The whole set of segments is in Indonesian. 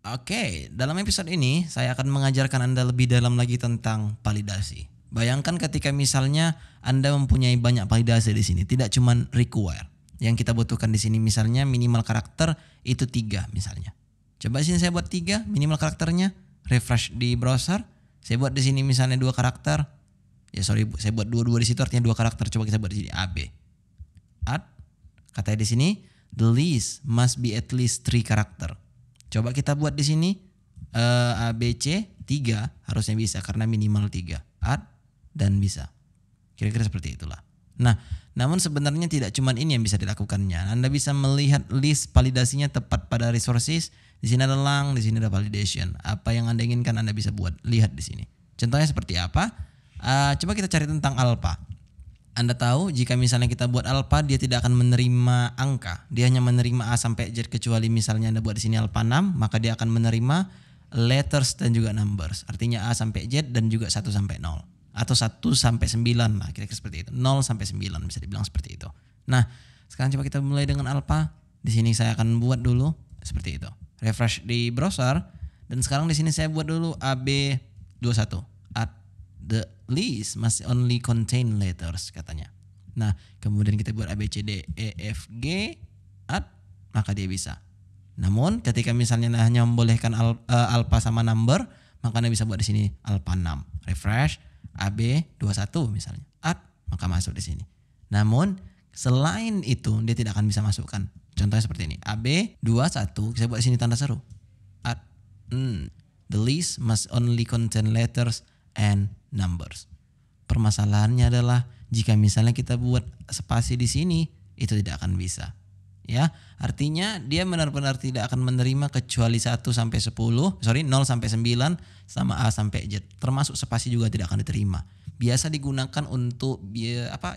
Oke, dalam episode ini saya akan mengajarkan Anda lebih dalam lagi tentang validasi. Bayangkan ketika misalnya Anda mempunyai banyak validasi di sini, tidak cuma require. Yang kita butuhkan di sini misalnya minimal karakter itu 3 misalnya. Coba di sini saya buat 3 minimal karakternya, refresh di browser. Saya buat di sini misalnya 2 karakter. Saya buat dua di situ artinya 2 karakter. Coba kita buat di sini AB. Add, katanya di sini the list must be at least 3 karakter. Coba kita buat di sini ABC 3 harusnya bisa karena minimal 3. Add dan bisa. Kira-kira seperti itulah. Nah, namun sebenarnya tidak cuma ini yang bisa dilakukannya. Anda bisa melihat list validasinya tepat pada resources. Di sini ada lang, di sini ada validation. Apa yang Anda inginkan Anda bisa buat. Lihat di sini. Contohnya seperti apa? Coba kita cari tentang alpha. Anda tahu jika misalnya kita buat alpha dia tidak akan menerima angka. Dia hanya menerima A sampai Z kecuali misalnya Anda buat di sini alpha 6, maka dia akan menerima letters dan juga numbers. Artinya A sampai Z dan juga 1 sampai 0. Atau 1 sampai 9 lah kira-kira seperti itu. 0 sampai 9 bisa dibilang seperti itu. Nah, sekarang coba kita mulai dengan alpha. Di sini saya akan buat dulu seperti itu. Refresh di browser dan sekarang di sini saya buat dulu AB21. The list must only contain letters katanya. Nah, kemudian kita buat A, B, C, D, E, F, G, add, maka dia bisa. Namun ketika misalnya hanya membolehkan alpha sama number, maka Anda bisa buat di sini alpha 6. Refresh, AB 21 misalnya. Add, maka masuk di sini. Namun selain itu dia tidak akan bisa masukkan. Contohnya seperti ini. AB 21, saya buat di sini tanda seru. Add. The list must only contain letters and numbers. Permasalahannya adalah jika misalnya kita buat spasi di sini itu tidak akan bisa. Ya, artinya dia benar-benar tidak akan menerima kecuali 1 sampai 10, 0 sampai 9 sama A sampai Z. Termasuk spasi juga tidak akan diterima. Biasa digunakan untuk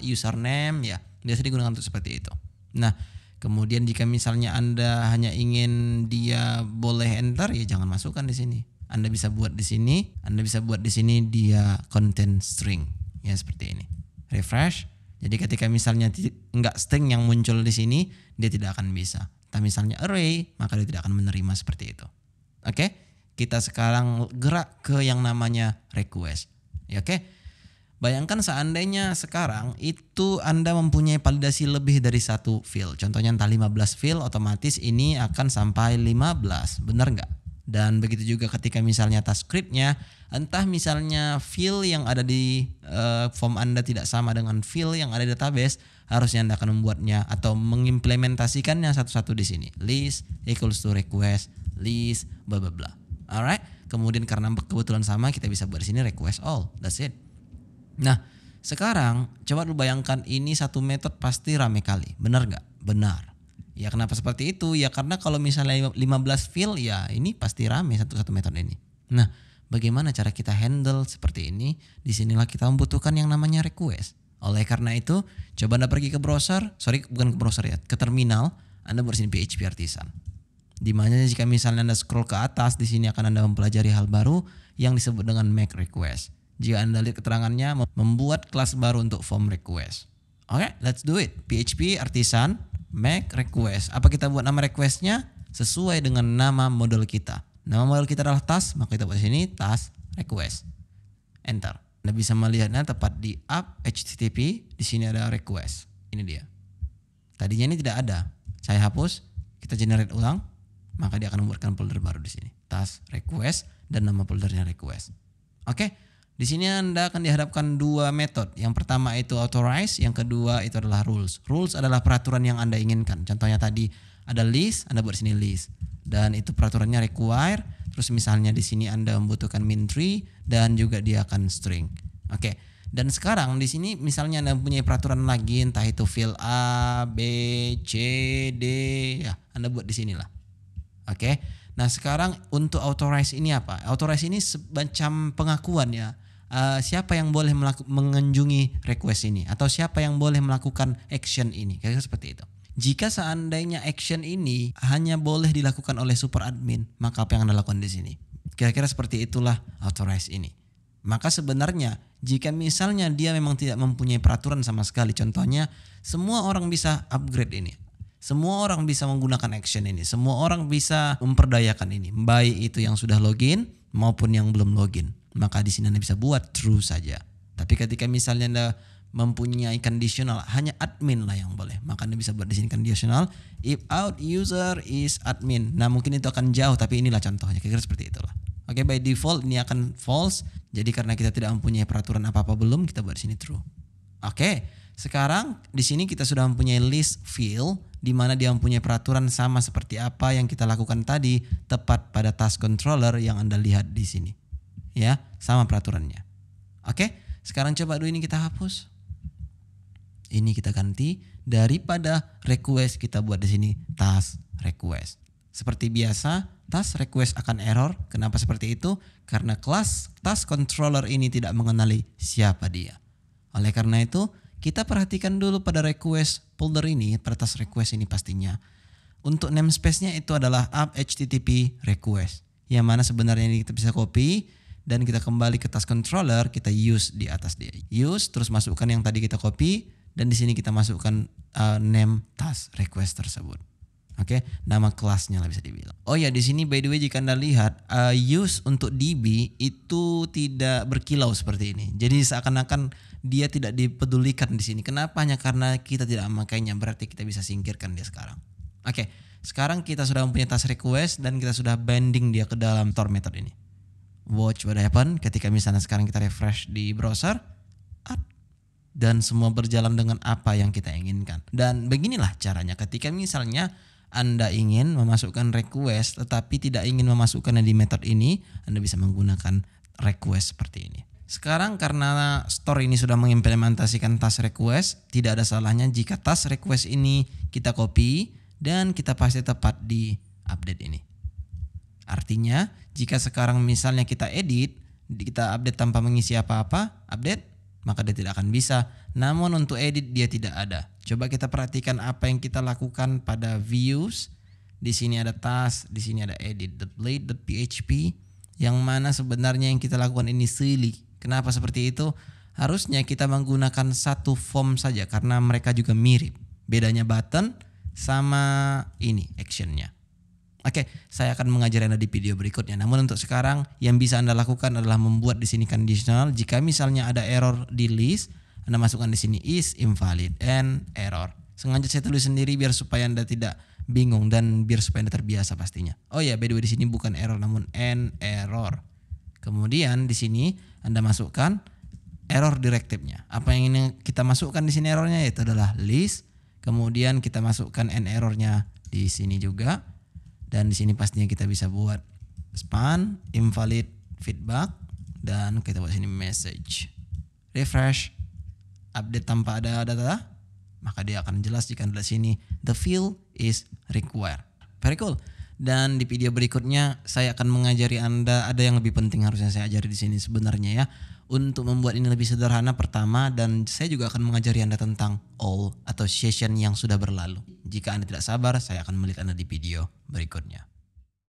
username ya. Biasa digunakan untuk seperti itu. Nah, kemudian jika misalnya Anda hanya ingin dia boleh enter ya jangan masukkan di sini. Anda bisa buat di sini, dia content string ya seperti ini. Refresh. Jadi ketika misalnya enggak string yang muncul di sini, dia tidak akan bisa. Tapi misalnya array, maka dia tidak akan menerima seperti itu. Oke? Kita sekarang gerak ke yang namanya request. Ya, oke? Bayangkan seandainya sekarang itu Anda mempunyai validasi lebih dari 1 field. Contohnya entah 15 field, otomatis ini akan sampai 15. Benar enggak? Dan begitu juga ketika misalnya task scriptnya, entah misalnya field yang ada di form Anda tidak sama dengan field yang ada di database, harusnya Anda akan membuatnya atau mengimplementasikannya satu-satu di sini. List equals to request, list bla bla bla. Alright, kemudian karena kebetulan sama kita bisa buat di sini request all. That's it. Nah, sekarang coba lu bayangkan ini satu metode pasti rame kali. Benar nggak? Benar. Ya kenapa seperti itu? Ya karena kalau misalnya 15 field ya ini pasti rame satu metode ini. Nah, bagaimana cara kita handle seperti ini? Disinilah kita membutuhkan yang namanya request. Oleh karena itu, coba Anda pergi ke browser, ke terminal, Anda buat sini PHP Artisan. Dimana jika misalnya Anda scroll ke atas, di sini akan Anda mempelajari hal baru yang disebut dengan make request. Jika Anda lihat keterangannya, membuat kelas baru untuk form request. Oke, let's do it. PHP Artisan make request. Apa kita buat nama requestnya? Sesuai dengan nama model kita. Nama model kita adalah task, maka kita buat sini task request. Enter. Anda bisa melihatnya tepat di app HTTP. Di sini ada request. Ini dia. Tadinya ini tidak ada. Saya hapus. Kita generate ulang. Maka dia akan membuatkan folder baru di sini. Task request dan nama foldernya request. Oke. Di sini Anda akan dihadapkan 2 metode. Yang pertama itu authorize, yang kedua itu adalah rules. Rules adalah peraturan yang Anda inginkan. Contohnya tadi ada list, Anda buat sini list. Dan itu peraturannya require. Terus misalnya di sini Anda membutuhkan min3 dan juga dia akan string. Oke. Dan sekarang di sini misalnya Anda punya peraturan lagi entah itu field A, B, C, D, ya Anda buat di sinilah. Oke. Nah, sekarang untuk authorize ini apa? Authorize ini semacam pengakuan ya. Siapa yang boleh mengunjungi request ini atau siapa yang boleh melakukan action ini, kira-kira seperti itu. Jika seandainya action ini hanya boleh dilakukan oleh super admin, maka apa yang Anda lakukan di sini? Kira-kira seperti itulah authorize ini. Maka sebenarnya jika misalnya dia memang tidak mempunyai peraturan sama sekali, contohnya semua orang bisa upgrade ini. Semua orang bisa menggunakan action ini. Semua orang bisa memperdayakan ini. Baik itu yang sudah login maupun yang belum login. Maka di sini Anda bisa buat true saja. Tapi ketika misalnya Anda mempunyai conditional, hanya admin lah yang boleh. Maka Anda bisa buat di sini conditional if out user is admin. Nah, mungkin itu akan jauh, tapi inilah contohnya. Kira-kira seperti itulah. Oke, by default ini akan false. Jadi karena kita tidak mempunyai peraturan apa-apa belum, kita buat di sini true. Oke, sekarang di sini kita sudah mempunyai list field di mana dia mempunyai peraturan sama seperti apa yang kita lakukan tadi, tepat pada task controller yang Anda lihat di sini. Ya, sama peraturannya. Oke, sekarang coba dulu ini kita hapus. Ini kita ganti, daripada request kita buat di sini task request. Seperti biasa, task request akan error. Kenapa seperti itu? Karena kelas task controller ini tidak mengenali siapa dia. Oleh karena itu, kita perhatikan dulu pada request folder ini, pada task request ini pastinya. Untuk namespace-nya itu adalah app http request. Yang mana sebenarnya ini kita bisa copy dan kita kembali ke task controller, kita use di atas dia. Use, terus masukkan yang tadi kita copy dan di sini kita masukkan name task request tersebut. Oke, nama kelasnya lah bisa dibilang. Oh ya, di sini by the way jika Anda lihat use untuk DB itu tidak berkilau seperti ini. Jadi seakan-akan dia tidak dipedulikan di sini. Kenapa? Hanya karena kita tidak memakainya, berarti kita bisa singkirkan dia sekarang. Oke, sekarang kita sudah mempunyai task request dan kita sudah binding dia ke dalam store method ini. Watch what happen ketika misalnya sekarang kita refresh di browser dan semua berjalan dengan apa yang kita inginkan. Dan beginilah caranya ketika misalnya Anda ingin memasukkan request tetapi tidak ingin memasukkannya di method ini, Anda bisa menggunakan request seperti ini. Sekarang karena store ini sudah mengimplementasikan task request, tidak ada salahnya jika task request ini kita copy dan kita paste tepat di update ini. Artinya jika sekarang misalnya kita edit, kita update tanpa mengisi apa-apa, update, maka dia tidak akan bisa. Namun untuk edit dia tidak ada. Coba kita perhatikan apa yang kita lakukan pada views. Di sini ada task, di sini ada edit.blade.php, yang mana sebenarnya yang kita lakukan ini silly. Kenapa seperti itu? Harusnya kita menggunakan satu form saja karena mereka juga mirip. Bedanya button sama ini actionnya. Oke, saya akan mengajari Anda di video berikutnya. Namun untuk sekarang yang bisa Anda lakukan adalah membuat di sini conditional. Jika misalnya ada error di list, Anda masukkan di sini is invalid and error. Sengaja saya tulis sendiri biar supaya Anda tidak bingung dan biar supaya Anda terbiasa pastinya. Oh ya, by the way di sini bukan error namun an error. Kemudian di sini Anda masukkan error directive-nya. Apa yang ini kita masukkan di sini errornya yaitu adalah list. Kemudian kita masukkan an error-nya di sini juga. Dan di sini pastinya kita bisa buat span, invalid, feedback, dan kita buat sini message. Refresh, update tanpa ada data, maka dia akan jelas jika di sini the field is required. Very cool. Dan di video berikutnya saya akan mengajari Anda, ada yang lebih penting harusnya saya ajari di sini sebenarnya ya. Untuk membuat ini lebih sederhana pertama, dan saya juga akan mengajari Anda tentang all atau session yang sudah berlalu. Jika Anda tidak sabar, saya akan melihat Anda di video berikutnya.